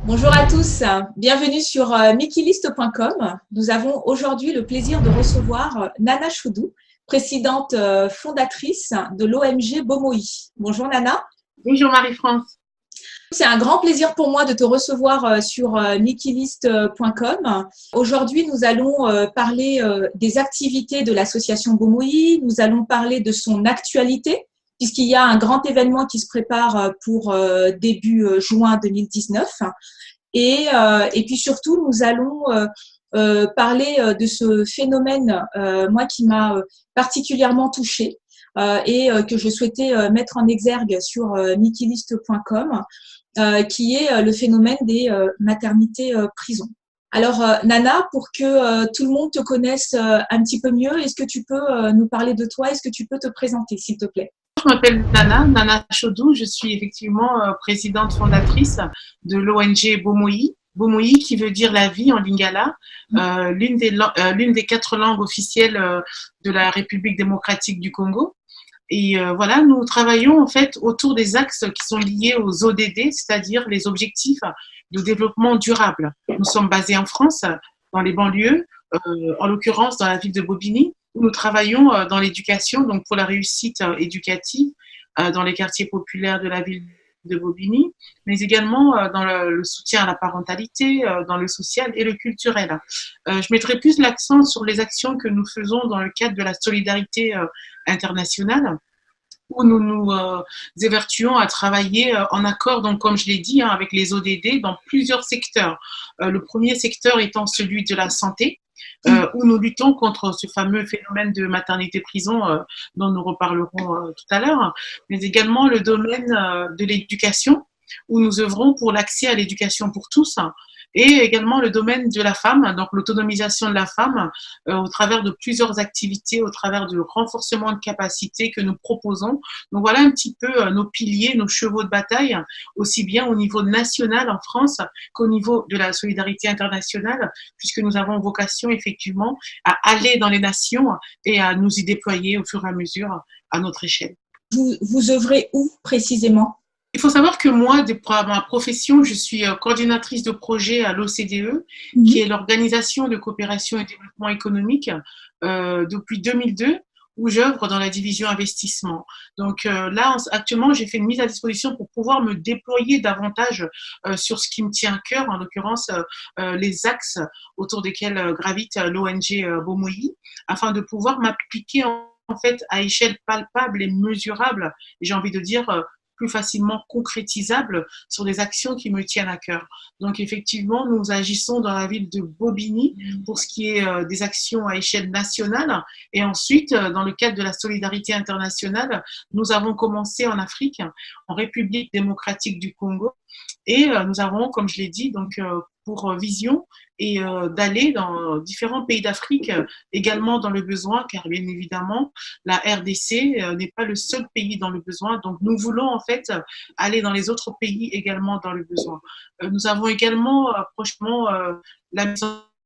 Bonjour à tous, bienvenue sur mikilist.com. Nous avons aujourd'hui le plaisir de recevoir Nana Choudou, présidente fondatrice de l'ONG Bomoï. Bonjour Nana. Bonjour Marie-France. C'est un grand plaisir pour moi de te recevoir sur mikilist.com. Aujourd'hui, nous allons parler des activités de l'association Bomoï. Nous allons parler de son actualité, puisqu'il y a un grand événement qui se prépare pour début juin 2019. Et puis surtout, nous allons parler de ce phénomène, moi qui m'a particulièrement touchée et que je souhaitais mettre en exergue sur mikilist.com, qui est le phénomène des maternités prison. Alors, Nana, pour que tout le monde te connaisse un petit peu mieux, est-ce que tu peux nous parler de toi? Est-ce que tu peux te présenter, s'il te plaît? Je m'appelle Nana Chaudou. Je suis effectivement présidente fondatrice de l'ONG Bomoï. Bomoï qui veut dire la vie en lingala, l'une des 4 langues officielles de la République démocratique du Congo. Et voilà, nous travaillons en fait autour des axes qui sont liés aux ODD, c'est-à-dire les objectifs de développement durable. Nous sommes basés en France, dans les banlieues, en l'occurrence dans la ville de Bobigny, où nous travaillons dans l'éducation, donc pour la réussite éducative, dans les quartiers populaires de la ville de Bobigny, mais également dans le soutien à la parentalité, dans le social et le culturel. Je mettrai plus l'accent sur les actions que nous faisons dans le cadre de la solidarité internationale, où nous nous évertuons à travailler en accord, donc comme je l'ai dit, avec les ODD dans plusieurs secteurs. Le premier secteur étant celui de la santé, où nous luttons contre ce fameux phénomène de maternité-prison dont nous reparlerons tout à l'heure, mais également le domaine de l'éducation, où nous œuvrons pour l'accès à l'éducation pour tous, et également le domaine de la femme, donc l'autonomisation de la femme, au travers de plusieurs activités, au travers du renforcement de capacités que nous proposons. Donc voilà un petit peu nos piliers, nos chevaux de bataille, aussi bien au niveau national en France qu'au niveau de la solidarité internationale, puisque nous avons vocation effectivement à aller dans les nations et à nous y déployer au fur et à mesure à notre échelle. Vous œuvrez où précisément? Il faut savoir que moi, de ma profession, je suis coordinatrice de projet à l'OCDE, qui est l'Organisation de coopération et développement économique, depuis 2002, où j'œuvre dans la division investissement. Donc là, actuellement, j'ai fait une mise à disposition pour pouvoir me déployer davantage sur ce qui me tient à cœur, en l'occurrence les axes autour desquels gravite l'ONG Bomoï, afin de pouvoir m'appliquer en fait à échelle palpable et mesurable, et j'ai envie de dire plus facilement concrétisable sur des actions qui me tiennent à cœur. Donc effectivement, nous agissons dans la ville de Bobigny pour ce qui est des actions à échelle nationale, et ensuite, dans le cadre de la solidarité internationale, nous avons commencé en Afrique, en République démocratique du Congo, et nous avons, comme je l'ai dit, donc pour vision et d'aller dans différents pays d'Afrique, également dans le besoin, car bien évidemment, la RDC n'est pas le seul pays dans le besoin. Donc, nous voulons en fait aller dans les autres pays également dans le besoin. Nous avons également prochainement la mise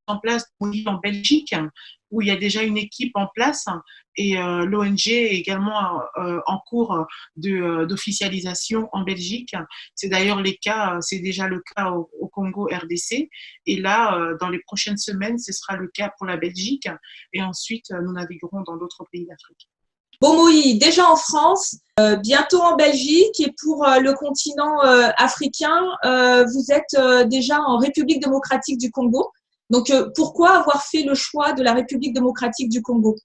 en place en Belgique, où il y a déjà une équipe en place, et l'ONG est également en cours d'officialisation en Belgique. C'est d'ailleurs c'est déjà le cas au Congo RDC, et là, dans les prochaines semaines, ce sera le cas pour la Belgique, et ensuite, nous naviguerons dans d'autres pays d'Afrique. Bomoï, déjà en France, bientôt en Belgique, et pour le continent africain, vous êtes déjà en République démocratique du Congo. Donc, pourquoi avoir fait le choix de la République démocratique du Congo?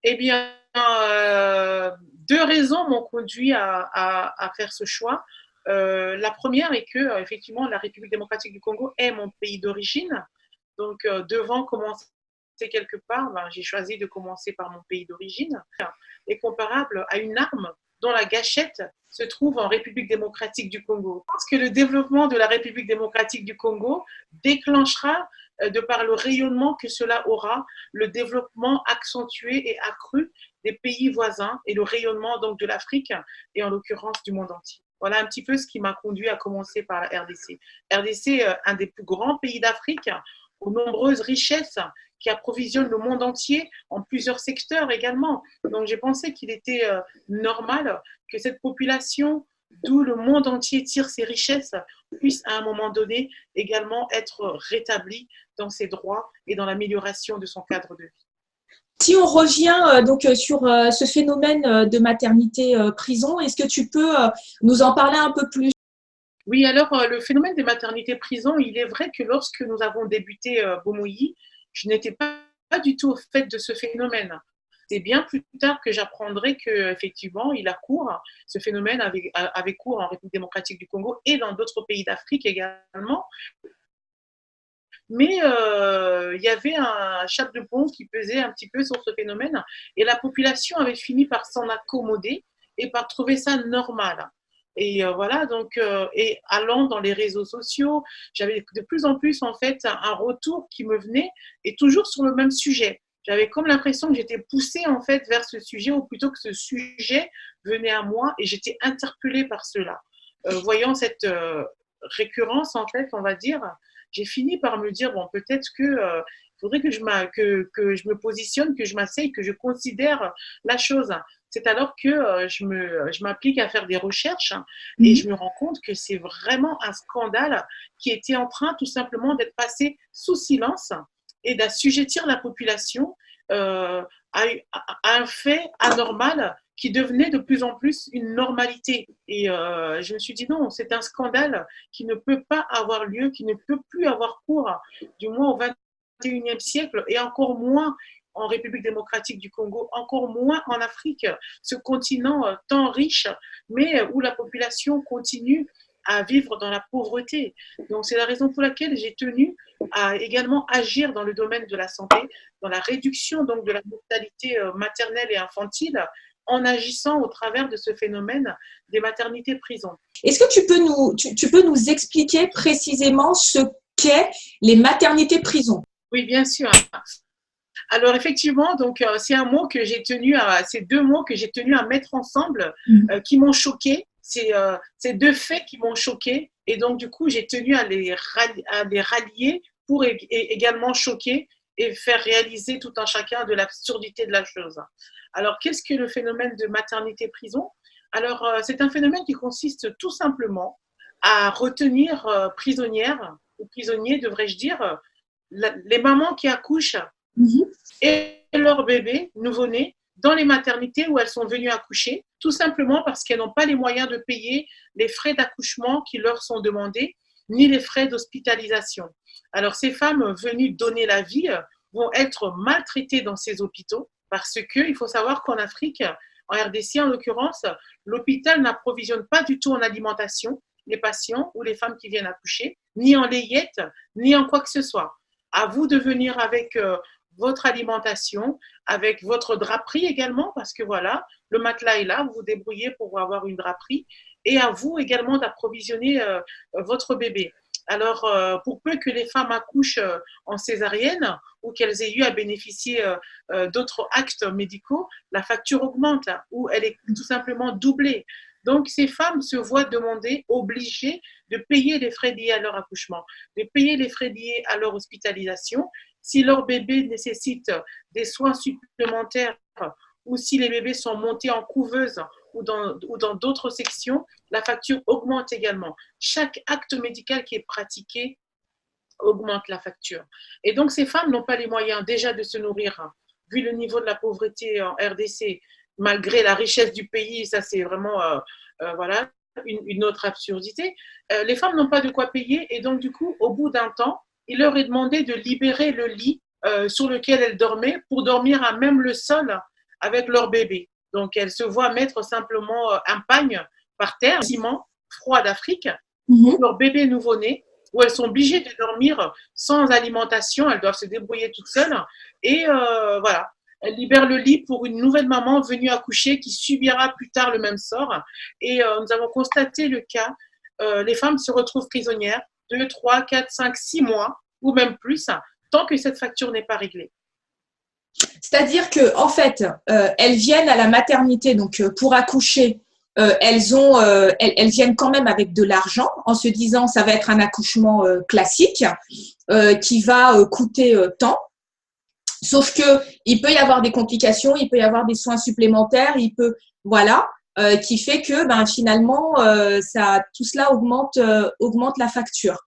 Eh bien, 2 raisons m'ont conduit à faire ce choix. La première est que, effectivement, la République démocratique du Congo est mon pays d'origine. Donc, devant commencer quelque part, j'ai choisi de commencer par mon pays d'origine, est comparable à une arme dont la gâchette se trouve en République démocratique du Congo. Je pense que le développement de la République démocratique du Congo déclenchera, de par le rayonnement que cela aura, le développement accentué et accru des pays voisins et le rayonnement donc de l'Afrique et en l'occurrence du monde entier. Voilà un petit peu ce qui m'a conduit à commencer par la RDC. RDC, un des plus grands pays d'Afrique, aux nombreuses richesses, qui approvisionne le monde entier en plusieurs secteurs également. Donc j'ai pensé qu'il était normal que cette population d'où le monde entier tire ses richesses, puisse à un moment donné également être rétabli dans ses droits et dans l'amélioration de son cadre de vie. Si on revient sur ce phénomène de maternité-prison, est-ce que tu peux nous en parler un peu plus? Oui, alors le phénomène des maternités-prisons, il est vrai que lorsque nous avons débuté Bomoyi, je n'étais pas du tout au fait de ce phénomène. C'est bien plus tard que j'apprendrai qu'effectivement, il a cours, ce phénomène avait cours en République démocratique du Congo et dans d'autres pays d'Afrique également. Mais il y avait un chape de plomb qui pesait un petit peu sur ce phénomène et la population avait fini par s'en accommoder et par trouver ça normal. Et voilà, donc, et allant dans les réseaux sociaux, j'avais de plus en plus, en fait, un retour qui me venait et toujours sur le même sujet. J'avais comme l'impression que j'étais poussée, en fait, vers ce sujet ou plutôt que ce sujet venait à moi et j'étais interpellée par cela. Voyant cette récurrence, en fait, on va dire, j'ai fini par me dire, bon, peut-être que il faudrait que je me positionne, que je m'asseye, que je considère la chose. C'est alors que je m'applique à faire des recherches et je me rends compte que c'est vraiment un scandale qui était en train tout simplement d'être passé sous silence et d'assujettir la population à un fait anormal qui devenait de plus en plus une normalité. Et je me suis dit non, c'est un scandale qui ne peut pas avoir lieu, qui ne peut plus avoir cours, du moins au XXIe siècle, et encore moins en République démocratique du Congo, encore moins en Afrique, ce continent tant riche, mais où la population continue à vivre dans la pauvreté. Donc c'est la raison pour laquelle j'ai tenu à également agir dans le domaine de la santé, dans la réduction donc de la mortalité maternelle et infantile, en agissant au travers de ce phénomène des maternités-prisons. Est-ce que tu peux nous expliquer précisément ce qu'est les maternités-prisons? Oui, bien sûr. Alors effectivement, donc c'est un mot que j'ai tenu ces deux mots que j'ai tenu à mettre ensemble, qui m'ont choqué. C'est deux faits qui m'ont choqué, et donc du coup j'ai tenu à les rallier pour également choquer et faire réaliser tout un chacun de l'absurdité de la chose. Alors qu'est-ce que le phénomène de maternité-prison? Alors c'est un phénomène qui consiste tout simplement à retenir prisonnières ou prisonniers, devrais-je dire, les mamans qui accouchent et leurs bébés nouveau-nés dans les maternités où elles sont venues accoucher, tout simplement parce qu'elles n'ont pas les moyens de payer les frais d'accouchement qui leur sont demandés, ni les frais d'hospitalisation. Alors ces femmes venues donner la vie vont être maltraitées dans ces hôpitaux parce qu'il faut savoir qu'en Afrique, en RDC en l'occurrence, l'hôpital n'approvisionne pas du tout en alimentation les patients ou les femmes qui viennent accoucher, ni en layette, ni en quoi que ce soit. À vous de venir avec votre alimentation, avec votre draperie également, parce que voilà, le matelas est là, vous vous débrouillez pour avoir une draperie, et à vous également d'approvisionner votre bébé. Alors, pour peu que les femmes accouchent en césarienne ou qu'elles aient eu à bénéficier d'autres actes médicaux, la facture augmente ou elle est tout simplement doublée. Donc, ces femmes se voient demander, obligées de payer les frais liés à leur accouchement, de payer les frais liés à leur hospitalisation. Si leur bébé nécessite des soins supplémentaires ou si les bébés sont montés en couveuse ou dans d'autres sections, la facture augmente également. Chaque acte médical qui est pratiqué augmente la facture. Et donc, ces femmes n'ont pas les moyens déjà de se nourrir, vu le niveau de la pauvreté en RDC, malgré la richesse du pays, ça c'est vraiment voilà, une autre absurdité. Les femmes n'ont pas de quoi payer et donc du coup, au bout d'un temps, il leur est demandé de libérer le lit sur lequel elles dormaient pour dormir à même le sol avec leur bébé. Donc elles se voient mettre simplement un pagne par terre, ciment, froid d'Afrique, pour leur bébé nouveau-né, où elles sont obligées de dormir sans alimentation, elles doivent se débrouiller toutes seules. Et voilà, elles libèrent le lit pour une nouvelle maman venue accoucher qui subira plus tard le même sort. Et nous avons constaté le cas, les femmes se retrouvent prisonnières 2, 3, 4, 5, 6 mois, ou même plus, tant que cette facture n'est pas réglée. C'est-à-dire que en fait, elles viennent à la maternité donc pour accoucher. Elles viennent quand même avec de l'argent en se disant ça va être un accouchement classique qui va coûter tant. Sauf que il peut y avoir des complications, il peut y avoir des soins supplémentaires, voilà. qui fait que finalement, tout cela augmente la facture.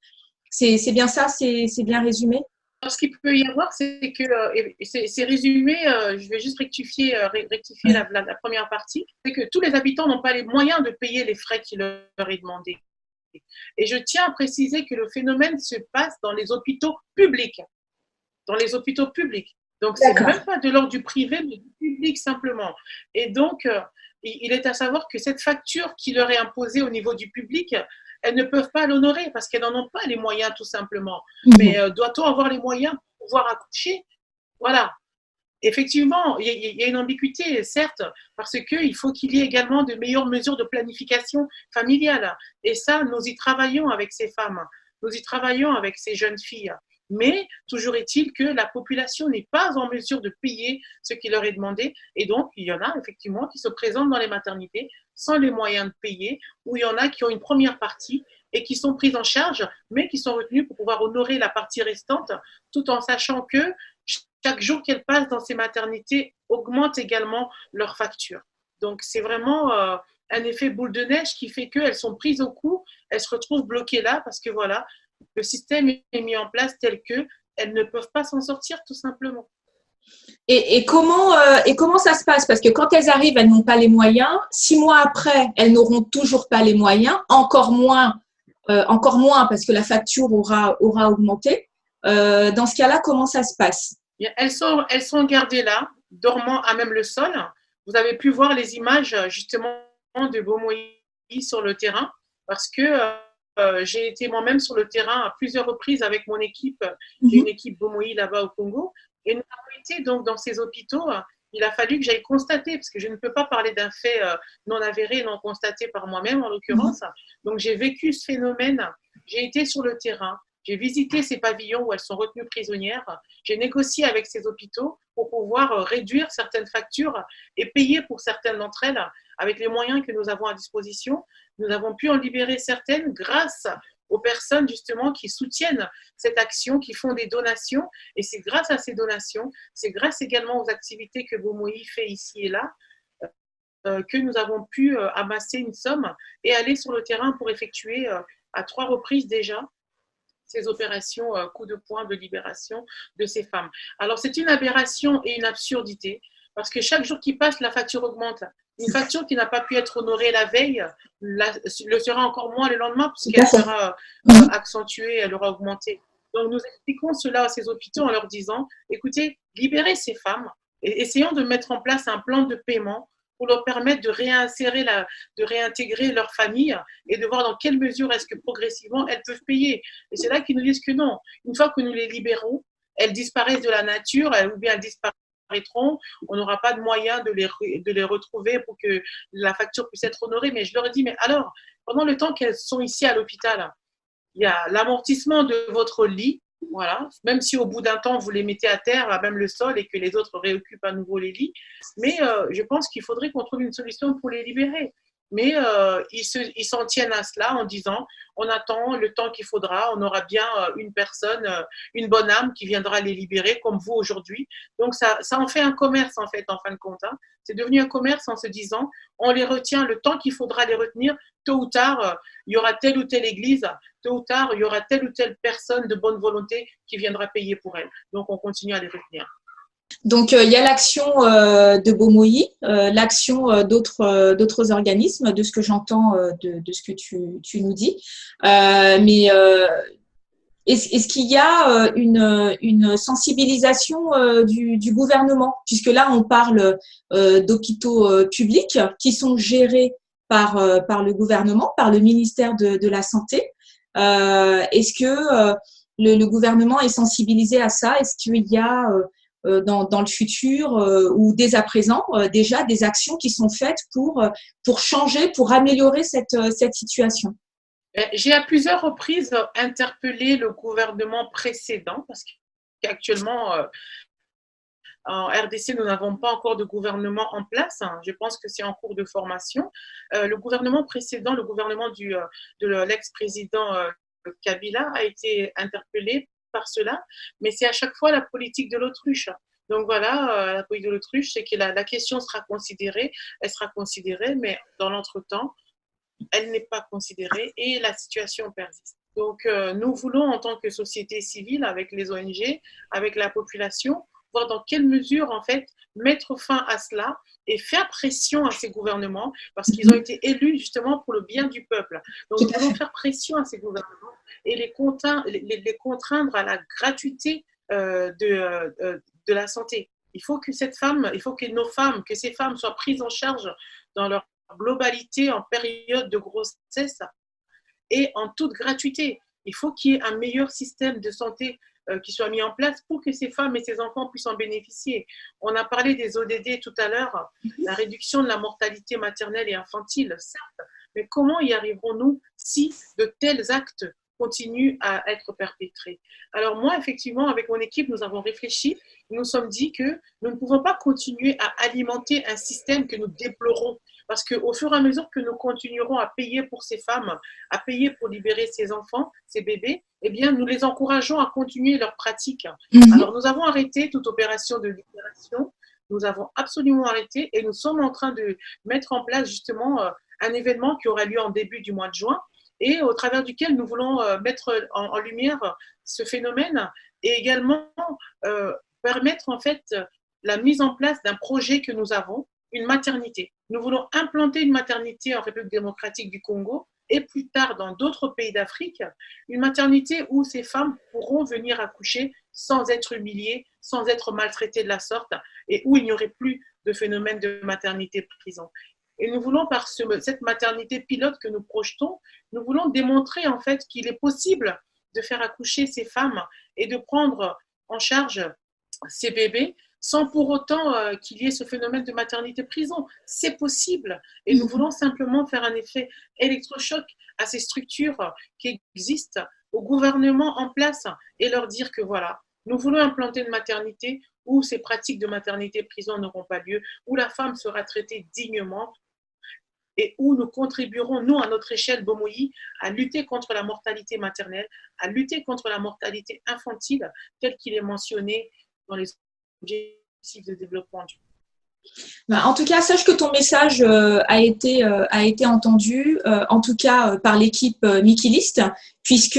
C'est bien ça, c'est bien résumé? Alors, ce qu'il peut y avoir, c'est que, c'est résumé, je vais juste rectifier la première partie, c'est que tous les habitants n'ont pas les moyens de payer les frais qui leur est demandé. Et je tiens à préciser que le phénomène se passe dans les hôpitaux publics. Dans les hôpitaux publics. Donc, c'est même pas de l'ordre du privé, mais du public simplement. Et donc, il est à savoir que cette facture qui leur est imposée au niveau du public, elles ne peuvent pas l'honorer parce qu'elles n'en ont pas les moyens, tout simplement. Mais doit-on avoir les moyens pour pouvoir accoucher? Voilà. Effectivement, il y a une ambiguïté, certes, parce qu'il faut qu'il y ait également de meilleures mesures de planification familiale. Et ça, nous y travaillons avec ces femmes, nous y travaillons avec ces jeunes filles. Mais toujours est-il que la population n'est pas en mesure de payer ce qui leur est demandé. Et donc, il y en a effectivement qui se présentent dans les maternités sans les moyens de payer, ou il y en a qui ont une première partie et qui sont prises en charge, mais qui sont retenues pour pouvoir honorer la partie restante, tout en sachant que chaque jour qu'elles passent dans ces maternités augmente également leur facture. Donc, c'est vraiment un effet boule de neige qui fait qu'elles sont prises au cou, elles se retrouvent bloquées là parce que voilà, le système est mis en place tel que elles ne peuvent pas s'en sortir tout simplement. Et comment ça se passe? Parce que quand elles arrivent, elles n'ont pas les moyens. 6 mois après, elles n'auront toujours pas les moyens, encore moins parce que la facture aura augmenté. Dans ce cas-là, comment ça se passe? Elles sont gardées là, dormant à même le sol. Vous avez pu voir les images justement de Bomoï sur le terrain parce que j'ai été moi-même sur le terrain à plusieurs reprises avec mon équipe. J'ai une équipe Bomoï là-bas au Congo. Et nous avons été donc dans ces hôpitaux. Il a fallu que j'aille constater, parce que je ne peux pas parler d'un fait non avéré, non constaté par moi-même en l'occurrence. Donc j'ai vécu ce phénomène. J'ai été sur le terrain. J'ai visité ces pavillons où elles sont retenues prisonnières. J'ai négocié avec ces hôpitaux pour pouvoir réduire certaines factures et payer pour certaines d'entre elles avec les moyens que nous avons à disposition. Nous avons pu en libérer certaines grâce aux personnes justement qui soutiennent cette action, qui font des donations. Et c'est grâce à ces donations, c'est grâce également aux activités que Bomoï fait ici et là, que nous avons pu amasser une somme et aller sur le terrain pour effectuer à 3 reprises déjà ces opérations coup de poing de libération de ces femmes. Alors, c'est une aberration et une absurdité parce que chaque jour qui passe, la facture augmente. Une facture qui n'a pas pu être honorée la veille le sera encore moins le lendemain puisqu'elle sera accentuée, elle aura augmenté. Donc, nous expliquons cela à ces hôpitaux en leur disant, écoutez, libérez ces femmes et essayons de mettre en place un plan de paiement pour leur permettre de réintégrer leur famille et de voir dans quelle mesure est-ce que progressivement elles peuvent payer. Et c'est là qu'ils nous disent que non. Une fois que nous les libérons, elles disparaissent de la nature ou bien elles disparaîtront. On n'aura pas de moyen de les retrouver pour que la facture puisse être honorée. Mais je leur ai dit, mais alors, pendant le temps qu'elles sont ici à l'hôpital, il y a l'amortissement de votre lit. Voilà, même si au bout d'un temps vous les mettez à terre, à même le sol, et que les autres réoccupent à nouveau les lits. Mais je pense qu'il faudrait qu'on trouve une solution pour les libérer. Mais ils s'en tiennent à cela en disant on attend le temps qu'il faudra, on aura bien une personne, une bonne âme qui viendra les libérer comme vous aujourd'hui. Donc ça en fait un commerce en fait en fin de compte. Hein. C'est devenu un commerce en se disant on les retient le temps qu'il faudra les retenir. Tôt ou tard, il y aura telle ou telle église, tôt ou tard, il y aura telle ou telle personne de bonne volonté qui viendra payer pour elle. Donc on continue à les retenir. Donc, il y a l'action de Bomoï, l'action d'autres organismes, de ce que j'entends de ce que tu nous dis. Mais est-ce qu'il y a une sensibilisation du gouvernement? Puisque là, on parle d'hôpitaux publics qui sont gérés par le gouvernement, par le ministère de la Santé. Est-ce que le gouvernement est sensibilisé à ça? Est-ce qu'il y a dans le futur ou dès à présent déjà des actions qui sont faites pour changer, pour améliorer cette situation? J'ai à plusieurs reprises interpellé le gouvernement précédent parce qu'actuellement, en RDC, nous n'avons pas encore de gouvernement en place. Je pense que c'est en cours de formation. Le gouvernement précédent, le gouvernement de l'ex-président Kabila a été interpellé par cela, mais c'est à chaque fois la politique de l'autruche. Donc voilà, la politique de l'autruche, c'est que la question sera considérée, elle sera considérée, mais dans l'entretemps, elle n'est pas considérée et la situation persiste. Donc, nous voulons, en tant que société civile, avec les ONG, avec la population, voir dans quelle mesure, en fait, mettre fin à cela et faire pression à ces gouvernements, parce qu'ils ont été élus justement pour le bien du peuple. Donc, nous voulons faire pression à ces gouvernements et les contraindre à la gratuité de la santé. Il faut que ces femmes soient prises en charge dans leur globalité en période de grossesse et en toute gratuité. Il faut qu'il y ait un meilleur système de santé qui soit mis en place pour que ces femmes et ces enfants puissent en bénéficier. On a parlé des ODD tout à l'heure, la réduction de la mortalité maternelle et infantile, certes, mais comment y arriverons-nous si de tels actes continuent à être perpétrés? Alors moi, effectivement, avec mon équipe, nous avons réfléchi, nous nous sommes dit que nous ne pouvons pas continuer à alimenter un système que nous déplorons. Parce qu'au fur et à mesure que nous continuerons à payer pour ces femmes, à payer pour libérer ces enfants, ces bébés, eh bien, nous les encourageons à continuer leur pratique. Alors, nous avons arrêté toute opération de libération. Nous avons absolument arrêté et nous sommes en train de mettre en place justement un événement qui aura lieu en début du mois de juin et au travers duquel nous voulons mettre en lumière ce phénomène et également permettre en fait la mise en place d'un projet que nous avons, une maternité. Nous voulons implanter une maternité en République démocratique du Congo et plus tard dans d'autres pays d'Afrique, une maternité où ces femmes pourront venir accoucher sans être humiliées, sans être maltraitées de la sorte et où il n'y aurait plus de phénomène de maternité prison. Et nous voulons, par cette maternité pilote que nous projetons, nous voulons démontrer en fait qu'il est possible de faire accoucher ces femmes et de prendre en charge ces bébés sans pour autant qu'il y ait ce phénomène de maternité-prison. C'est possible. Et nous voulons simplement faire un effet électrochoc à ces structures qui existent, au gouvernement en place, et leur dire que voilà, nous voulons implanter une maternité où ces pratiques de maternité-prison n'auront pas lieu, où la femme sera traitée dignement, et où nous contribuerons, nous, à notre échelle, Bomoyi, à lutter contre la mortalité maternelle, à lutter contre la mortalité infantile, tel qu'il est mentionné dans les objectifs de développement. En tout cas, sache que ton message a été entendu, en tout cas par l'équipe Mikilist, puisque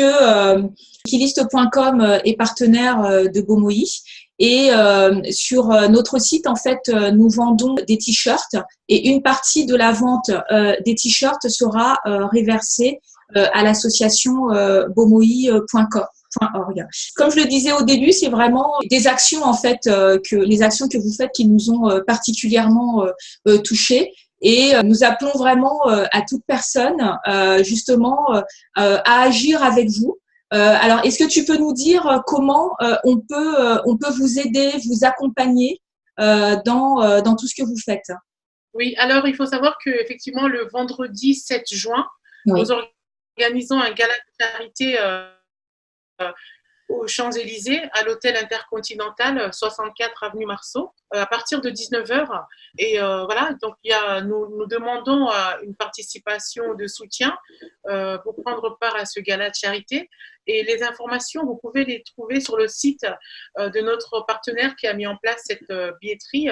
Mikilist.com est partenaire de Bomoyi. Et sur notre site, en fait, nous vendons des t-shirts et une partie de la vente des t-shirts sera réversée à l'association bomoyi.org. Comme je le disais au début, c'est vraiment des actions en fait les actions que vous faites qui nous ont particulièrement touchés. Et nous appelons vraiment à toute personne justement à agir avec vous. Alors, est-ce que tu peux nous dire comment on peut vous aider, vous accompagner dans tout ce que vous faites? Oui, alors il faut savoir qu'effectivement, le vendredi 7 juin, oui, nous organisons un gala de charité aux Champs-Élysées, à l'hôtel Intercontinental, 64 avenue Marceau, à partir de 19h. Et voilà, donc nous demandons une participation de soutien pour prendre part à ce gala de charité. Et les informations, vous pouvez les trouver sur le site de notre partenaire qui a mis en place cette billetterie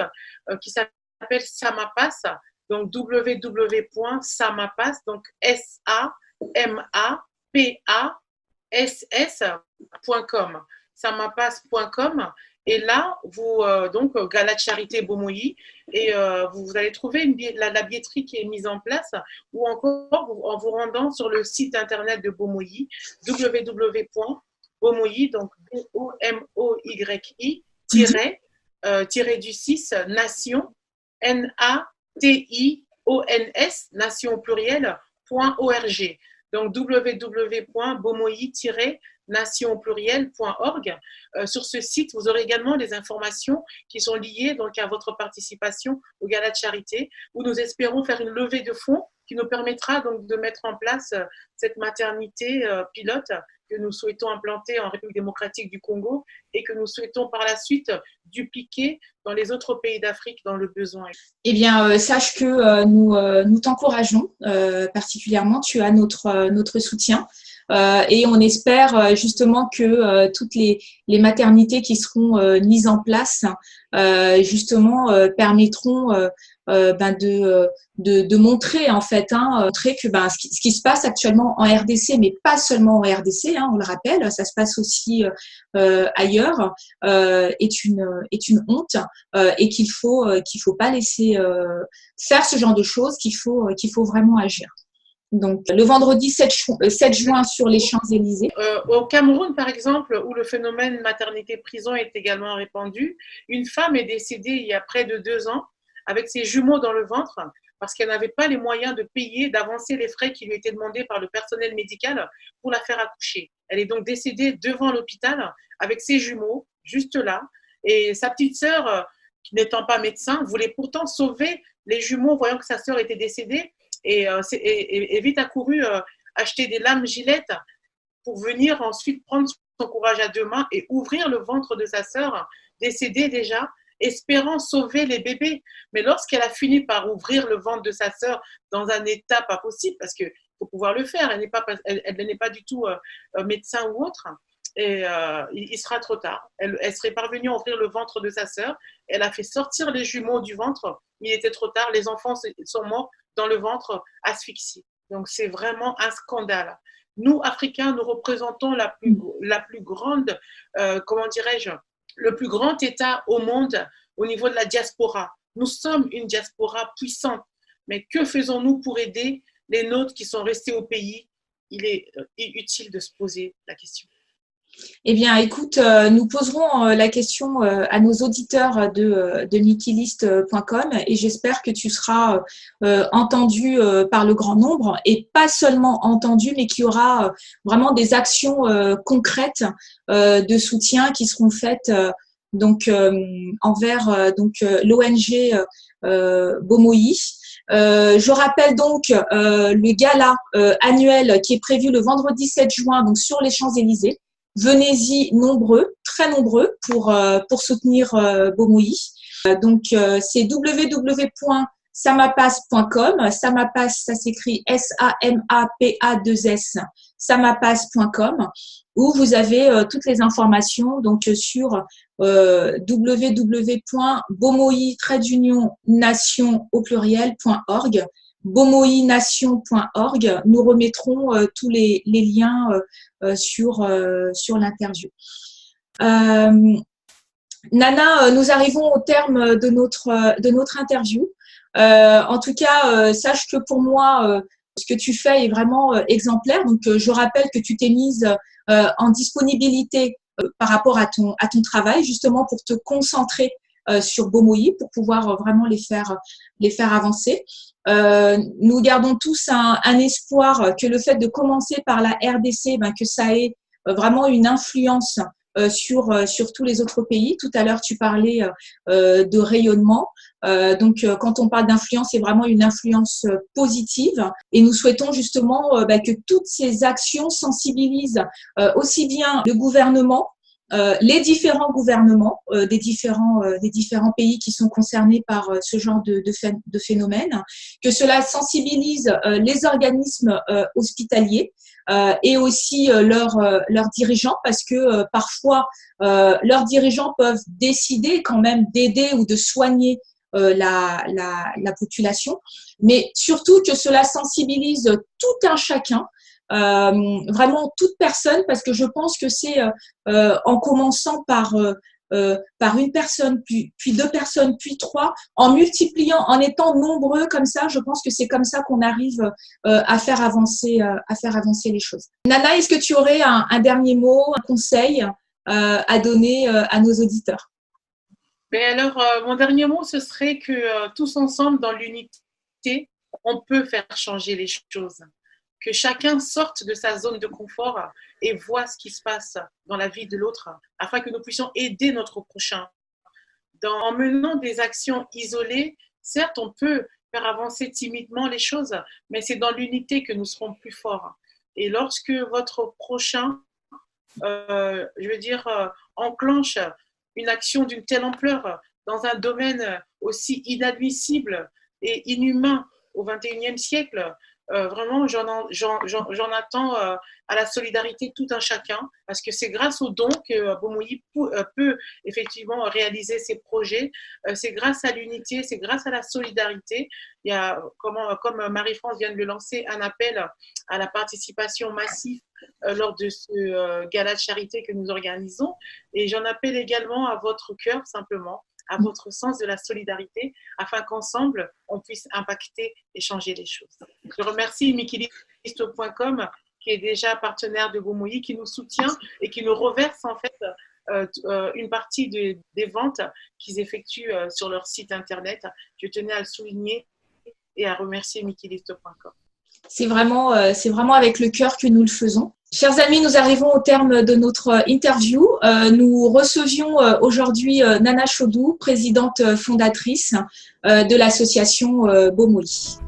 qui s'appelle Samapass, donc www.samapass, donc SAMAPASS.com, samapass.com. Et là, vous, donc, Gala de Charité Bomoyi, et vous allez trouver la billetterie qui est mise en place, ou encore en vous rendant sur le site internet de Bomoyi, www.bomoyi, donc BOMOYI, du 6, nation, NATIONS, nation au pluriel, .org. Donc www.bomoyi-nation au pluriel.org. Sur ce site, vous aurez également des informations qui sont liées donc à votre participation au Gala de Charité, où nous espérons faire une levée de fonds qui nous permettra donc de mettre en place cette maternité pilote que nous souhaitons implanter en République démocratique du Congo et que nous souhaitons par la suite dupliquer dans les autres pays d'Afrique dans le besoin. Eh bien, sache que nous t'encourageons particulièrement. Tu as notre soutien. Et on espère justement que toutes les maternités qui seront mises en place justement permettront de montrer en fait, montrer que ce qui se passe actuellement en RDC, mais pas seulement en RDC, on le rappelle, ça se passe aussi ailleurs, est une honte et qu'il faut pas laisser faire ce genre de choses, qu'il faut vraiment agir. Donc, le vendredi 7 juin sur les Champs-Élysées. Au Cameroun, par exemple, où le phénomène maternité-prison est également répandu, une femme est décédée il y a près de 2 ans avec ses jumeaux dans le ventre parce qu'elle n'avait pas les moyens de payer, d'avancer les frais qui lui étaient demandés par le personnel médical pour la faire accoucher. Elle est donc décédée devant l'hôpital avec ses jumeaux, juste là. Et sa petite sœur, qui n'étant pas médecin, voulait pourtant sauver les jumeaux, voyant que sa sœur était décédée. Et vite accouru acheter des lames gilettes pour venir ensuite prendre son courage à 2 mains et ouvrir le ventre de sa sœur, décédée déjà, espérant sauver les bébés. Mais lorsqu'elle a fini par ouvrir le ventre de sa sœur dans un état pas possible, parce qu'il faut pouvoir le faire, elle n'est pas du tout médecin ou autre, et il sera trop tard. Elle serait parvenue à ouvrir le ventre de sa sœur, elle a fait sortir les jumeaux du ventre, il était trop tard, les enfants sont morts dans le ventre asphyxié. Donc c'est vraiment un scandale. Nous, Africains, nous représentons la plus grande, comment dirais-je, le plus grand État au monde au niveau de la diaspora. Nous sommes une diaspora puissante, mais que faisons-nous pour aider les nôtres qui sont restés au pays? Il est utile de se poser la question. Eh bien, écoute, nous poserons la question à nos auditeurs de nikilist.com et j'espère que tu seras entendu par le grand nombre et pas seulement entendu, mais qu'il y aura vraiment des actions concrètes de soutien qui seront faites envers l'ONG Bomoï. Je rappelle donc le gala annuel qui est prévu le vendredi 7 juin donc sur les Champs-Élysées. Venez-y nombreux, très nombreux pour soutenir Bomoï. C'est www.samapass.com. Samapass, ça s'écrit SAMAPA2S, samapass.com, où vous avez toutes les informations donc sur www.bomoï-nation au pluriel.org. bomoination.org. Nous remettrons tous les liens sur l'interview. Nana, nous arrivons au terme de notre interview. En tout cas, sache que pour moi, ce que tu fais est vraiment exemplaire. Donc, je rappelle que tu t'es mise en disponibilité par rapport à ton travail, justement pour te concentrer sur Bomoï, pour pouvoir vraiment les faire avancer. Nous gardons tous un espoir que le fait de commencer par la RDC, que ça ait vraiment une influence sur tous les autres pays. Tout à l'heure, tu parlais de rayonnement. Quand on parle d'influence, c'est vraiment une influence positive. Et nous souhaitons justement que toutes ces actions sensibilisent aussi bien le gouvernement, les différents gouvernements des différents pays qui sont concernés par ce genre de phénomène, que cela sensibilise les organismes hospitaliers et aussi leurs dirigeants, parce que parfois leurs dirigeants peuvent décider quand même d'aider ou de soigner la population, mais surtout que cela sensibilise tout un chacun, vraiment toute personne, parce que je pense que c'est en commençant par une personne, puis 2 personnes, puis 3, en multipliant, en étant nombreux comme ça, je pense que c'est comme ça qu'on arrive à faire avancer les choses. Nana, est-ce que tu aurais un dernier mot, un conseil à donner à nos auditeurs? Alors, mon dernier mot, ce serait que tous ensemble, dans l'unité, on peut faire changer les choses. Que chacun sorte de sa zone de confort et voit ce qui se passe dans la vie de l'autre, afin que nous puissions aider notre prochain. En menant des actions isolées, certes, on peut faire avancer timidement les choses, mais c'est dans l'unité que nous serons plus forts. Et lorsque votre prochain enclenche une action d'une telle ampleur dans un domaine aussi inadmissible et inhumain au XXIe siècle, vraiment, j'en attends à la solidarité de tout un chacun, parce que c'est grâce aux dons que Bomoyi peut effectivement réaliser ses projets. C'est grâce à l'unité, c'est grâce à la solidarité. Il y a, comme Marie-France vient de le lancer, un appel à la participation massive lors de ce gala de charité que nous organisons. Et j'en appelle également à votre cœur, simplement, à votre sens de la solidarité, afin qu'ensemble, on puisse impacter et changer les choses. Je remercie Mikilist.com, qui est déjà partenaire de Bomoyi, qui nous soutient et qui nous reverse en fait une partie des ventes qu'ils effectuent sur leur site internet. Je tenais à le souligner et à remercier Mikilist.com. C'est vraiment avec le cœur que nous le faisons. Chers amis, nous arrivons au terme de notre interview. Nous recevions aujourd'hui Nana Chaudou, présidente fondatrice de l'association Bomoyi.